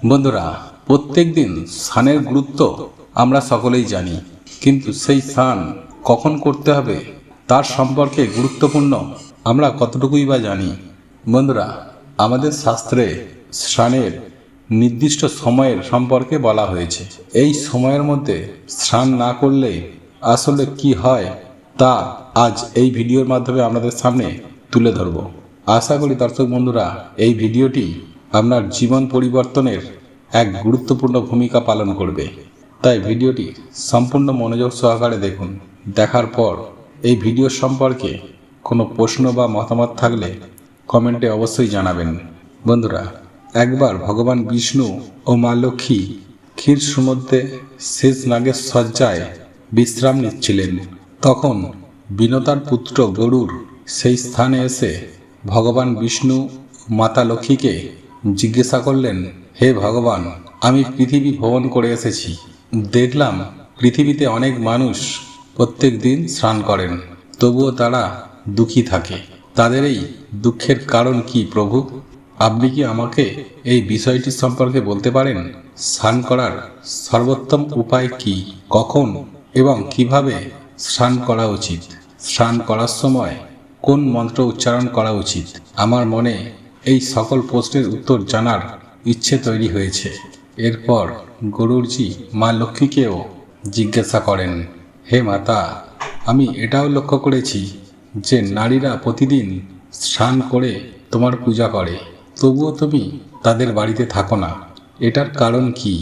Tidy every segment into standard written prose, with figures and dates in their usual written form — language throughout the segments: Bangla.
বন্ধুরা, প্রত্যেক দিন স্নানের গুরুত্ব আমরা সকলেই জানি, কিন্তু সেই স্নান কখন করতে হবে তার সম্পর্কে গুরুত্বপূর্ণ আমরা কতটুকুই বা জানি। বন্ধুরা, আমাদের শাস্ত্রে স্নানের নির্দিষ্ট সময়ের সম্পর্কে বলা হয়েছে। এই সময়ের মধ্যে স্নান না করলে আসলে কি হয় তা আজ এই ভিডিওর মাধ্যমে আপনাদের সামনে তুলে ধরব। আশা করি দর্শক বন্ধুরা, এই ভিডিওটি আপনার জীবন পরিবর্তনের এক গুরুত্বপূর্ণ ভূমিকা পালন করবে। তাই ভিডিওটি সম্পূর্ণ মনোযোগ সহকারে দেখুন। দেখার পর এই ভিডিও সম্পর্কে কোনো প্রশ্ন বা মতামত থাকলে কমেন্টে অবশ্যই জানাবেন। বন্ধুরা, একবার ভগবান বিষ্ণু ও মা লক্ষ্মী ক্ষীর সমুদ্রে শেষ নাগের শয্যায় বিশ্রাম নিচ্ছিলেন। তখন বিনতার পুত্র গরুর সেই স্থানে এসে ভগবান বিষ্ণু মাতা লক্ষ্মীকে জিজ্ঞাসা করলেন, হে ভগবান, আমি পৃথিবী ভ্রমণ করে এসেছি। দেখলাম পৃথিবীতে অনেক মানুষ প্রত্যেক দিন স্নান করেন, তবুও তারা দুঃখী থাকে। তাদের এই দুঃখের কারণ কি প্রভু? আপনি কি আমাকে এই বিষয়টি সম্পর্কে বলতে পারেন? স্নান করার সর্বোত্তম উপায় কি? কখন এবং কিভাবে স্নান করা উচিত? স্নান করার সময় কোন মন্ত্র উচ্চারণ করা উচিত? আমার মনে এই সকল প্রশ্নের উত্তর জানার ইচ্ছে তৈরি হয়েছে। এরপর গরুড়জি মা লক্ষ্মীকেও জিজ্ঞাসা করেন, হে মাতা, আমি এটাও লক্ষ্য করেছি যে নারীরা প্রতিদিন স্নান করে তোমার পূজা করে, তবুও তুমি তাদের বাড়িতে থাকো না। এটার কারণ কি?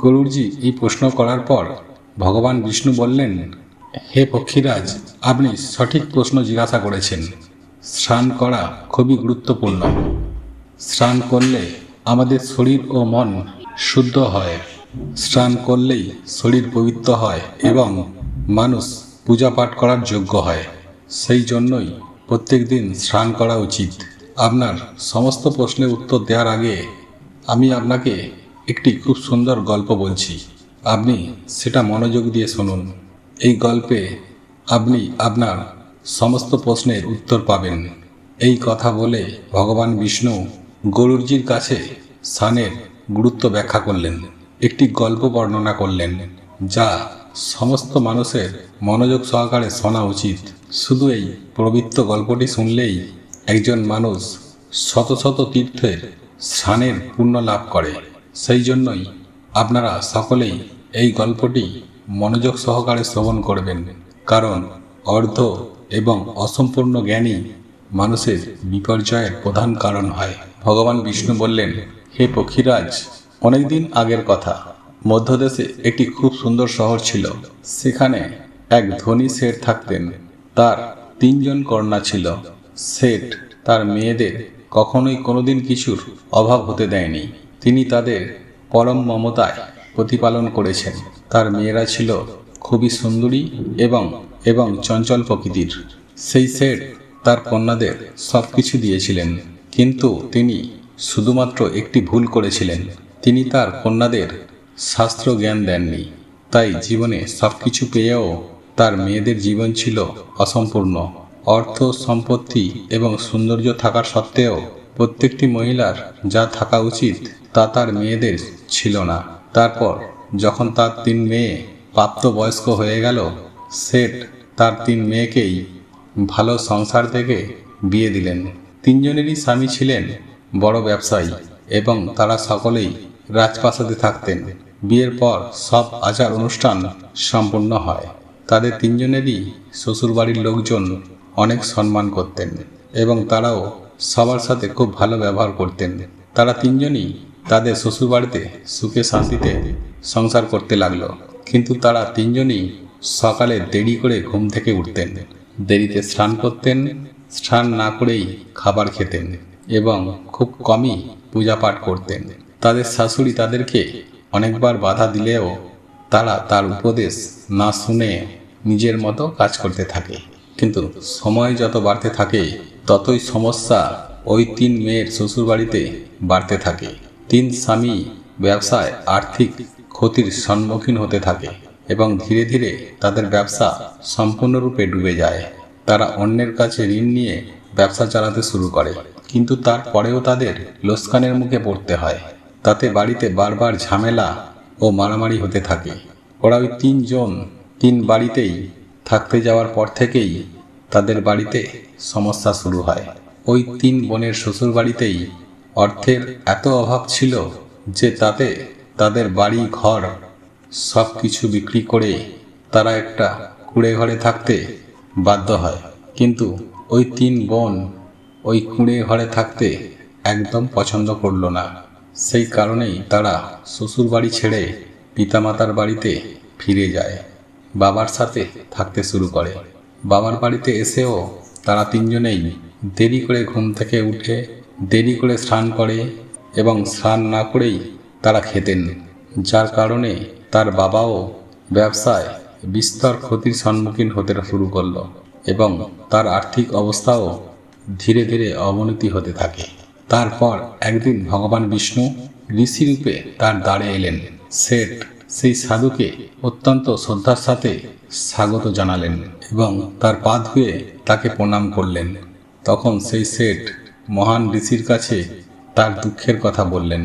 গরুড়জি এই প্রশ্ন করার পর ভগবান বিষ্ণু বললেন, হে পক্ষীরাজ, আপনি সঠিক প্রশ্ন জিজ্ঞাসা করেছেন। স্নান করা খুবই গুরুত্বপূর্ণ। স্নান করলে আমাদের শরীর ও মন শুদ্ধ হয়। স্নান করলেই শরীর পবিত্র হয় এবং মানুষ পূজা পাঠ করার যোগ্য হয়। সেই জন্যই প্রত্যেক দিন স্নান করা উচিত। আপনার সমস্ত প্রশ্নের উত্তর দেওয়ার আগে আমি আপনাকে একটি খুব সুন্দর গল্প বলছি। আপনি সেটা মনোযোগ দিয়ে শুনুন। এই গল্পে আপনি আপনার সমস্ত প্রশ্নের উত্তর পাবেন। এই কথা বলে ভগবান বিষ্ণু গরুড়জির কাছে স্নানের গুরুত্ব ব্যাখ্যা করলেন। একটি গল্প বর্ণনা করলেন যা সমস্ত মানুষের মনোযোগ সহকারে শোনা উচিত। শুধু এই পবিত্র গল্পটি শুনলেই একজন মানুষ শত শত তীর্থের স্নানের পুণ্য লাভ করে। সেই জন্যই আপনারা সকলেই এই গল্পটি মনোযোগ সহকারে শ্রবণ করবেন, কারণ অর্ধ এবং অসম্পূর্ণ জ্ঞানই মানুষের বিপর্যয়ের প্রধান কারণ হয়। ভগবান বিষ্ণু বললেন, হে পক্ষীরাজ, অনেকদিন আগের কথা, মধ্যদেশে একটি খুব সুন্দর শহর ছিল। সেখানে এক ধনী শেঠ থাকতেন। তার 3 জন কন্যা ছিল। শেঠ তার মেয়েদের কখনোই কোনোদিন কিছুর অভাব হতে দেয়নি। তিনি তাদের পরম মমতায় প্রতিপালন করেছেন। তার মেয়েরা ছিল খুবই সুন্দরী এবং চঞ্চল প্রকৃতির। সেই শেঠ তার কন্যাদের সব কিছু দিয়েছিলেন, কিন্তু তিনি শুধুমাত্র একটি ভুল করেছিলেন। তিনি তার কন্যাদের শাস্ত্র জ্ঞান দেননি। তাই জীবনে সব কিছু পেয়েও তার মেয়েদের জীবন ছিল অসম্পূর্ণ। অর্থ, সম্পত্তি এবং সৌন্দর্য থাকার সত্ত্বেও প্রত্যেকটি মহিলার যা থাকা উচিত তা তার মেয়েদের ছিল না। তারপর যখন তার 3 মেয়ে প্রাপ্তবয়স্ক হয়ে গেল, শেঠ তার 3 মেয়েকেই ভালো সংসার থেকে বিয়ে দিলেন। 3 জনেরই স্বামী ছিলেন বড় ব্যবসায়ী এবং তারা সকলেই রাজপ্রাসাদে থাকতেন। বিয়ের পর সব আচার অনুষ্ঠান সম্পূর্ণ হয়। তাদের 3 জনেরই শ্বশুরবাড়ির লোকজন অনেক সম্মান করতেন এবং তারাও সবার সাথে খুব ভালো ব্যবহার করতেন। তারা 3 জনই তাদের শ্বশুরবাড়িতে সুখে শান্তিতে সংসার করতে লাগলো। কিন্তু তারা 3 জনই সকালে দেরি করে ঘুম থেকে উঠতেন, দেরিতে স্নান করতেন, স্নান না করেই খাবার খেতেন এবং খুব কমই পূজা পাঠ করতেন। তাদের শাশুড়ি তাদেরকে অনেকবার বাধা দিলেও তারা তার উপদেশ না শুনে নিজের মতো কাজ করতে থাকে। কিন্তু সময় যত বাড়তে থাকে ততই সমস্যা ওই 3 মেয়ের শ্বশুরবাড়িতে বাড়তে থাকে। 3 স্বামী ব্যবসায় আর্থিক ক্ষতির সম্মুখীন হতে থাকে এবং ধীরে ধীরে তাদের ব্যবসা সম্পূর্ণরূপে ডুবে যায়। তারা অন্যের কাছে ঋণ নিয়ে ব্যবসা চালাতে শুরু করে, কিন্তু তারপরেও তাদের লোকসানের মুখে পড়তে হয়। তাতে বাড়িতে বারবার ঝামেলা ও মারামারি হতে থাকে। ওরা ওই 3 জন 3 বাড়িতেই থাকতে যাওয়ার পর থেকেই তাদের বাড়িতে সমস্যা শুরু হয়। ওই 3 বোনের শ্বশুর বাড়িতেই অর্থের এত অভাব ছিল যে তাতে তাদের বাড়ি ঘর সব কিছু বিক্রি করে তারা একটা কুঁড়ে ঘরে থাকতে বাধ্য হয়। কিন্তু ওই 3 বোন ওই কুঁড়ে ঘরে থাকতে একদম পছন্দ করলো না। সেই কারণেই তারা শ্বশুর বাড়ি ছেড়ে পিতামাতার বাড়িতে ফিরে যায়, বাবার সাথে থাকতে শুরু করে। বাবার বাড়িতে এসেও তারা 3 জনেই দেরি করে ঘুম থেকে উঠে দেরি করে স্নান করে এবং স্নান না করেই তারা খেতেন, যার কারণে তার বাবাও ব্যবসায় বিস্তর ক্ষতির সম্মুখীন হতে শুরু করলো এবং তার আর্থিক অবস্থাও ধীরে ধীরে অবনতি হতে থাকে। তারপর একদিন ভগবান বিষ্ণু ঋষি রূপে তার দ্বারে এলেন। শেঠ সেই সাধুকে অত্যন্ত শ্রদ্ধার সাথে স্বাগত জানালেন এবং তার পা ধুয়ে তাকে প্রণাম করলেন। তখন সেই শেঠ মহান ঋষির কাছে তার দুঃখের কথা বললেন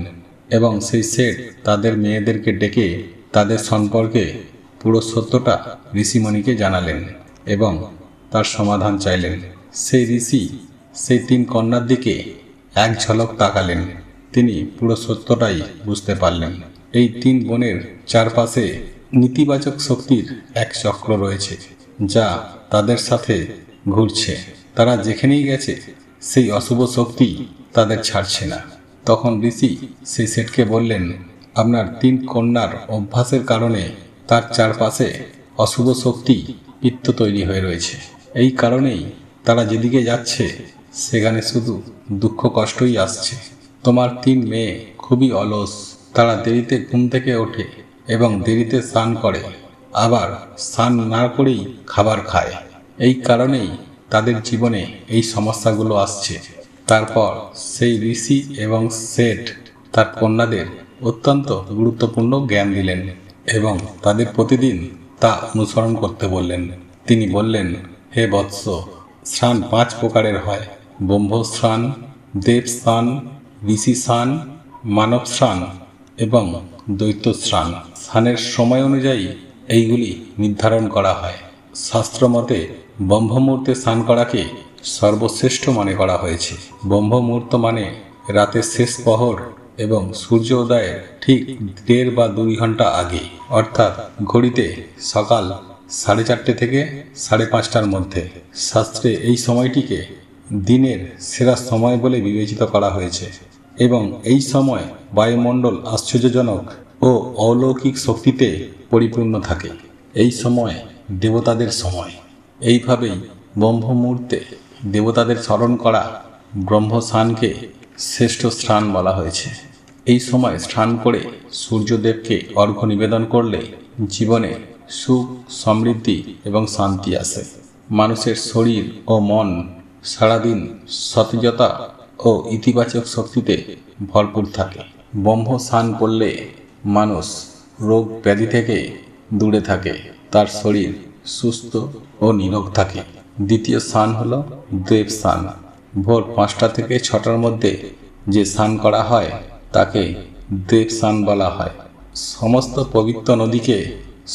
এবং সেই শেঠ তাদের মেয়েদেরকে ডেকে তাদের সম্পর্কে পুরো সত্যটা ঋষিমণিকে জানালেন এবং তার সমাধান চাইলেন। সেই ঋষি সেই 3 কন্যার দিকে এক ঝলক তাকালেন। তিনি পুরো সত্যটাই বুঝতে পারলেন। এই 3 বোনের চারপাশে নেতিবাচক শক্তির এক চক্র রয়েছে যা তাদের সাথে ঘুরছে। তারা যেখানেই গেছে সেই অশুভ শক্তি তাদের ছাড়ছে না। তখন ঋষি সেই শেঠকে বললেন, আপনার 3 কন্যার অভ্যাসের কারণে তার চারপাশে অশুভ শক্তি পিত্ত তৈরি হয়ে রয়েছে। এই কারণেই তারা যেদিকে যাচ্ছে সেখানে শুধু দুঃখ কষ্টই আসছে। তোমার 3 মেয়ে খুবই অলস। তারা দেরিতে ঘুম থেকে ওঠে এবং দেরিতে স্নান করে, আবার স্নান না করেই খাবার খায়। এই কারণেই তাদের জীবনে এই সমস্যাগুলো আসছে। তারপর সেই ঋষি এবং শেঠ তার কন্যাদের অত্যন্ত গুরুত্বপূর্ণ জ্ঞান দিলেন এবং তাদের প্রতিদিন তা অনুসরণ করতে বললেন। তিনি বললেন, হে বৎস, স্নান 5 প্রকারের হয়: ব্রহ্ম স্নান, দেব স্নান, ঋষি স্নান, মানব স্নান এবং দৈত্য স্নান। স্নানের সময় অনুযায়ী এইগুলি নির্ধারণ করা হয়। শাস্ত্র মতে ব্রহ্ম মুহূর্তে স্নান করাকে সর্বশ্রেষ্ঠ মনে করা হয়েছে। ব্রহ্ম মুহূর্ত মানে রাতের শেষ প্রহর এবং সূর্য উদয়ের ঠিক 1.5 বা 2 ঘন্টা আগে, অর্থাৎ ঘড়িতে সকাল 4:30 থেকে 5:30টার মধ্যে। শাস্ত্রে এই সময়টিকে দিনের সেরা সময় বলে বিবেচিত করা হয়েছে এবং এই সময় বায়ুমণ্ডল আশ্চর্যজনক ও অলৌকিক শক্তিতে পরিপূর্ণ থাকে। এই সময় দেবতাদের সময়। এইভাবেই ব্রহ্ম মুহূর্তে দেবতাদের স্মরণ করা ব্রহ্ম স্নানকে শ্রেষ্ঠ স্নান বলা হয়েছে। এই সময় স্নান করে সূর্যদেবকে অর্ঘ্য নিবেদন করলে জীবনে সুখ, সমৃদ্ধি এবং শান্তি আসে। মানুষের শরীর ও মন সারাদিন সতেজতা ও ইতিবাচক শক্তিতে ভরপুর থাকে। ব্রহ্ম স্নান করলে মানুষ রোগ ব্যাধি থেকে দূরে থাকে, তার শরীর সুস্থ ও নিরোগ থাকে। দ্বিতীয় স্নান হলো দেব স্নান। ভোর 5টা থেকে 6টার মধ্যে যে স্নান করা হয় তাকে দেব স্নান বলা হয়। সমস্ত পবিত্র নদীকে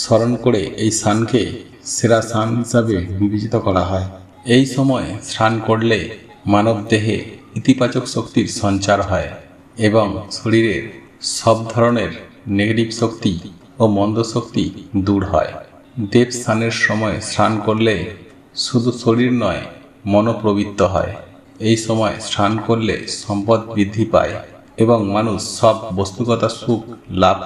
স্মরণ করে এই স্নানকে সেরা স্নান হিসাবে বিবেচিত করা হয়। এই সময় স্নান করলে মানব দেহে ইতিবাচক শক্তির সঞ্চার হয় এবং শরীরের সব ধরনের নেগেটিভ শক্তি ও মন্দ শক্তি দূর হয়। দেব স্নানের সময় স্নান করলে শুধু শরীর নয়, মনও পবিত্র হয়। এই সময় স্নান করলে সম্পদ বৃদ্ধি পায় এবং মানুষ সব বস্তুগত সুখ লাভ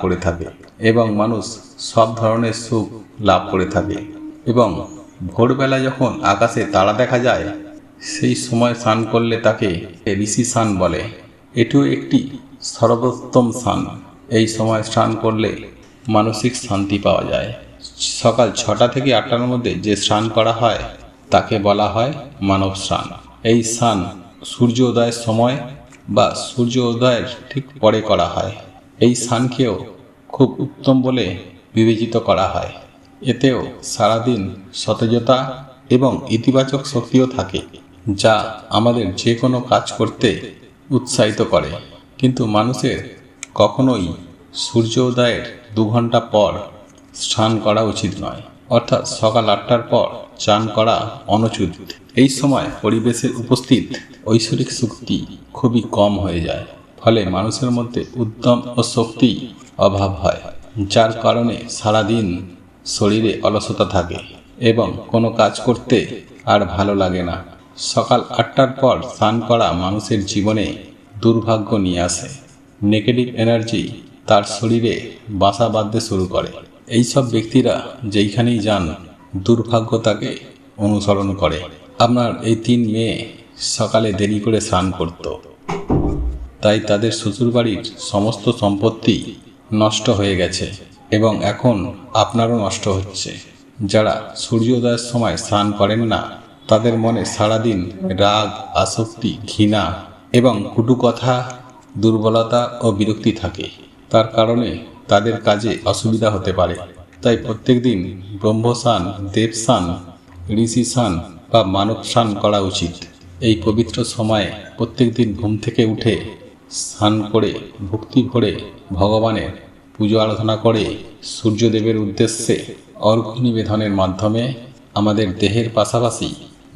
করে থাকে এবং ভোরবেলা যখন আকাশে তারা দেখা যায় সেই সময় স্নান করলে তাকে ঋষি স্নান বলে। এটিও একটি সর্বোত্তম স্নান। এই সময় স্নান করলে মানসিক শান্তি পাওয়া যায়। সকাল 6টা থেকে 8টার মধ্যে যে স্নান করা হয় তাকে বলা হয় মানব স্নান। এই স্নান সূর্য উদয়ের সময় বা সূর্য উদয়ের ঠিক পরে করা হয়। এই স্নানকেও খুব উত্তম বলে বিবেচিত করা হয়। এতেও সারাদিন সতেজতা এবং ইতিবাচক শক্তিও থাকে, যা আমাদের যে কোনো কাজ করতে উৎসাহিত করে। কিন্তু মানুষের কখনোই সূর্যোদয়ের 2 ঘন্টা পর স্নান করা উচিত নয়, অর্থাৎ সকাল 8টার পর চান করা অনুচিত। এই সময় পরিবেশের উপস্থিত ঐশ্বরিক শক্তি খুবই কম হয়ে যায়, ফলে মানুষের মধ্যে উদ্যম ও শক্তি অভাব হয়, যার কারণে সারাদিন শরীরে অলসতা থাকে এবং কোনো কাজ করতে আর ভালো লাগে না। সকাল 8টার পর স্নান করা মানুষের জীবনে দুর্ভাগ্য নিয়ে আসে। নেগেটিভ এনার্জি তার শরীরে বাসা বাঁধতে শুরু করে। এইসব ব্যক্তিরা যেইখানেই যান দুর্ভাগ্য তাকে অনুসরণ করে। আপনার এই 3 মেয়ে সকালে দেরি করে স্নান করত, তাই তাদের শ্বশুরবাড়ির সমস্ত সম্পত্তি নষ্ট হয়ে গেছে এবং এখন আপনারও নষ্ট হচ্ছে। যারা সূর্যোদয়ের সময় স্নান করেন না, তাদের মনে সারাদিন রাগ, আসক্তি, ঘৃণা এবং কটু কথা, দুর্বলতা ও বিরক্তি থাকে। তার কারণে তাদের কাজে অসুবিধা হতে পারে। তাই প্রত্যেক দিন ব্রহ্মস্নান, দেবস্নান, ঋষি স্নান বা মানব স্নান করা উচিত। এই পবিত্র সময়ে প্রত্যেক দিন ঘুম থেকে উঠে স্নান করে ভক্তি ভরে ভগবানের পুজো আরাধনা করে সূর্যদেবের উদ্দেশ্যে অর্ঘ্য নিবেদনের মাধ্যমে আমাদের দেহের পাশাপাশি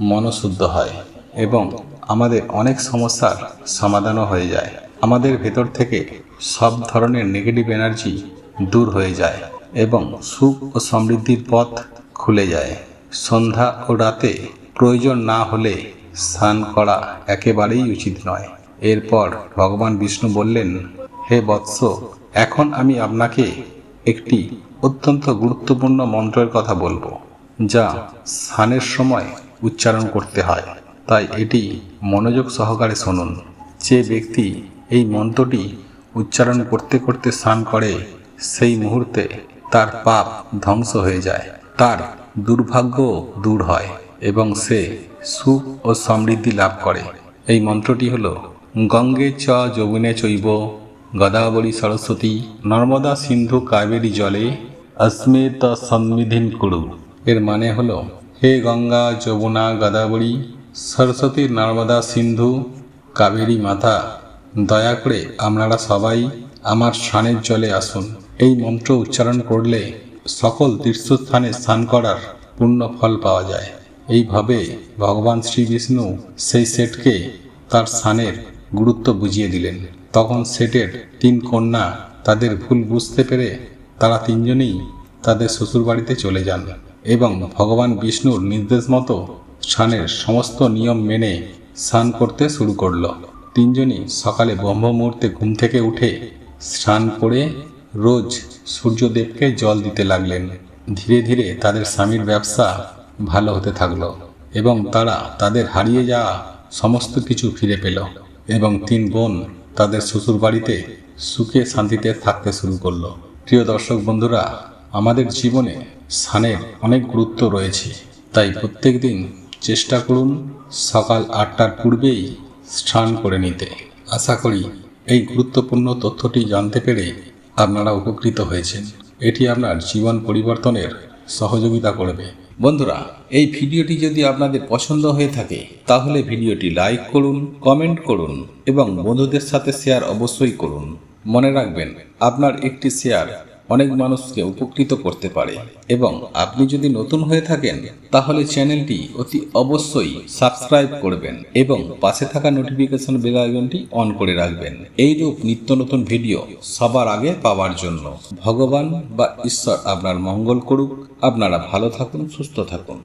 মনও শুদ্ধ হয় এবং আমাদের অনেক সমস্যার সমাধানও হয়ে যায়। আমাদের ভেতর থেকে সব ধরনের নেগেটিভ এনার্জি দূর হয়ে যায় এবং সুখ ও সমৃদ্ধির পথ খুলে যায়। সন্ধ্যা ও রাতে প্রয়োজন না হলে স্নান করা একেবারেই উচিত নয়। এরপর ভগবান বিষ্ণু বললেন, হে বৎস, এখন আমি আপনাকে একটি অত্যন্ত গুরুত্বপূর্ণ মন্ত্রের কথা বলবো, যা স্নানের সময় উচ্চারণ করতে হয়, তাই এটি মনোযোগ সহকারে শুনুন। যে ব্যক্তি এই মন্ত্রটি উচ্চারণ করতে করতে স্নান করে, সেই মুহূর্তে তার পাপ ধ্বংস হয়ে যায়, তার দুর্ভাগ্য দূর হয় এবং সে সুখ ও সমৃদ্ধি লাভ করে। এই মন্ত্রটি হল, গঙ্গে চ যমুনে চৈব গদাবরী সরস্বতী নর্মদা সিন্ধু কাবেরী জলে অস্মেত সন্নিধিন কুরু। এর মানে হল, হে গঙ্গা, যমুনা, গদাবরী, সরস্বতী, নর্মদা, সিন্ধু, কাবেরী মাতা, দয়া করে আপনারা সবাই আমার স্নানের জলে আসুন। এই মন্ত্র উচ্চারণ করলে সকল তীর্থস্থানে স্নান করার পূর্ণ ফল পাওয়া যায়। এইভাবে ভগবান শ্রী বিষ্ণু সেই শেঠকে তার স্নানের গুরুত্ব বুঝিয়ে দিলেন। তখন শেঠের 3 কন্যা তাদের ভুল বুঝতে পেরে তারা 3 জনেই তাদের শ্বশুরবাড়িতে চলে যান এবং ভগবান বিষ্ণুর নির্দেশ মতো স্নানের সমস্ত নিয়ম মেনে স্নান করতে শুরু করলো। 3 জনই সকালে ব্রহ্ম মুহূর্তে ঘুম থেকে উঠে স্নান করে রোজ সূর্যদেবকে জল দিতে লাগলেন। ধীরে ধীরে তাদের স্বামীর ব্যবসা ভালো হতে থাকলো এবং তারা তাদের হারিয়ে যাওয়া সমস্ত কিছু ফিরে পেল এবং 3 বোন তাদের শ্বশুরবাড়িতে সুখে শান্তিতে থাকতে শুরু করলো। প্রিয় দর্শক বন্ধুরা, আমাদের জীবনে স্নানের অনেক গুরুত্ব রয়েছে, তাই প্রত্যেক দিন চেষ্টা করুন সকাল 8টার পূর্বেই স্নান করে নিতে। আশা করি এই গুরুত্বপূর্ণ তথ্যটি জানতে পেরে আপনারা উপকৃত হয়েছেন। এটি আপনার জীবন পরিবর্তনের সহযোগিতা করবে। বন্ধুরা, এই ভিডিওটি যদি আপনাদের পছন্দ হয়ে থাকে তাহলে ভিডিওটি লাইক করুন, কমেন্ট করুন এবং বন্ধুদের সাথে শেয়ার অবশ্যই করুন। মনে রাখবেন, আপনার একটি শেয়ার অনেক মানুষকে উপকৃত করতে পারে এবং আপনি যদি নতুন হয়ে থাকেন তাহলে চ্যানেলটি অতি অবশ্যই সাবস্ক্রাইব করবেন এবং পাশে থাকা নোটিফিকেশন বেল আইকনটি অন করে রাখবেন, এইরূপ নিত্য নতুন ভিডিও সবার আগে পাওয়ার জন্য। ভগবান বা ঈশ্বর আপনার মঙ্গল করুক। আপনারা ভালো থাকুন, সুস্থ থাকুন।